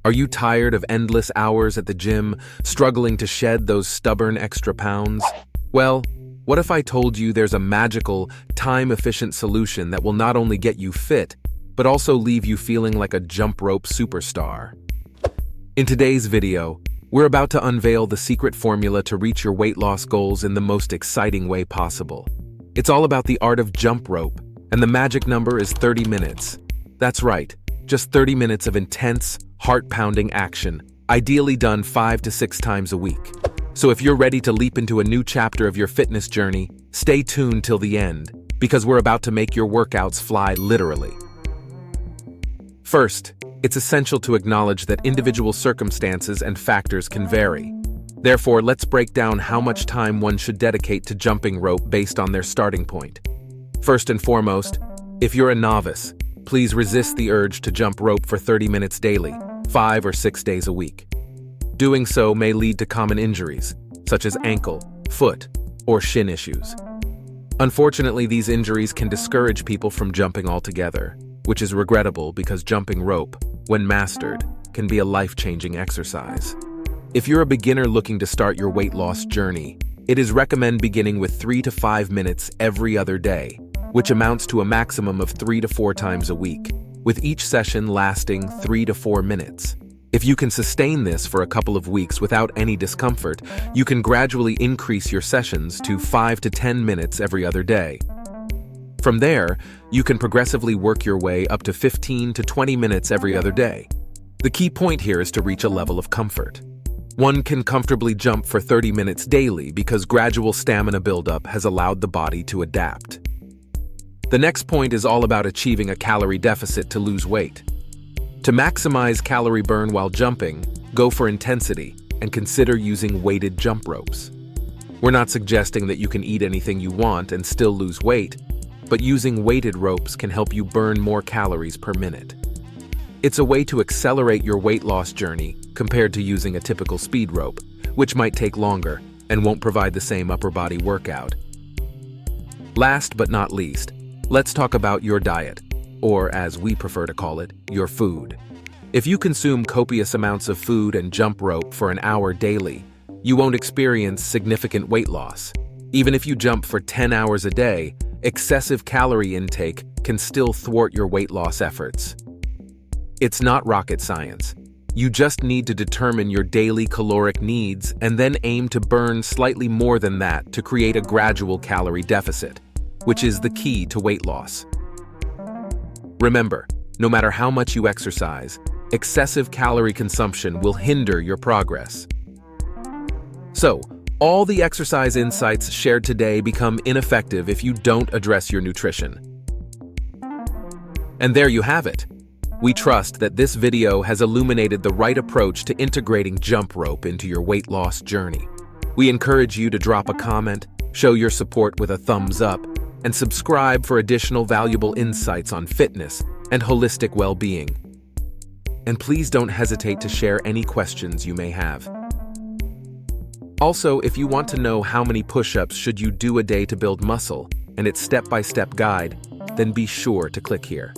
Are you tired of endless hours at the gym, struggling to shed those stubborn extra pounds? Well, what if I told you there's a magical, time-efficient solution that will not only get you fit, but also leave you feeling like a jump rope superstar? In today's video, we're about to unveil the secret formula to reach your weight loss goals in the most exciting way possible. It's all about the art of jump rope, and the magic number is 30 minutes. That's right, just 30 minutes of intense, heart-pounding action, ideally done 5 to 6 times a week. So if you're ready to leap into a new chapter of your fitness journey, stay tuned till the end, because we're about to make your workouts fly literally. First, it's essential to acknowledge that individual circumstances and factors can vary. Therefore, let's break down how much time one should dedicate to jumping rope based on their starting point. First and foremost, if you're a novice, please resist the urge to jump rope for 30 minutes daily, 5 or 6 days a week. Doing so may lead to common injuries, such as ankle, foot, or shin issues. Unfortunately, these injuries can discourage people from jumping altogether, which is regrettable because jumping rope, when mastered, can be a life-changing exercise. If you're a beginner looking to start your weight loss journey, it is recommended beginning with 3 to 5 minutes every other day, which amounts to a maximum of 3 to 4 times a week, with each session lasting 3 to 4 minutes. If you can sustain this for a couple of weeks without any discomfort, you can gradually increase your sessions to 5 to 10 minutes every other day. From there, you can progressively work your way up to 15 to 20 minutes every other day. The key point here is to reach a level of comfort. One can comfortably jump for 30 minutes daily because gradual stamina buildup has allowed the body to adapt. The next point is all about achieving a calorie deficit to lose weight. To maximize calorie burn while jumping, go for intensity and consider using weighted jump ropes. We're not suggesting that you can eat anything you want and still lose weight, but using weighted ropes can help you burn more calories per minute. It's a way to accelerate your weight loss journey compared to using a typical speed rope, which might take longer and won't provide the same upper body workout. Last but not least, let's talk about your diet, or as we prefer to call it, your food. If you consume copious amounts of food and jump rope for an hour daily, you won't experience significant weight loss. Even if you jump for 10 hours a day, excessive calorie intake can still thwart your weight loss efforts. It's not rocket science. You just need to determine your daily caloric needs and then aim to burn slightly more than that to create a gradual calorie deficit, which is the key to weight loss. Remember, no matter how much you exercise, excessive calorie consumption will hinder your progress. So, all the exercise insights shared today become ineffective if you don't address your nutrition. And there you have it. We trust that this video has illuminated the right approach to integrating jump rope into your weight loss journey. We encourage you to drop a comment, show your support with a thumbs up, and subscribe for additional valuable insights on fitness and holistic well-being. And please don't hesitate to share any questions you may have. Also, if you want to know how many push-ups should you do a day to build muscle and its step-by-step guide, then be sure to click here.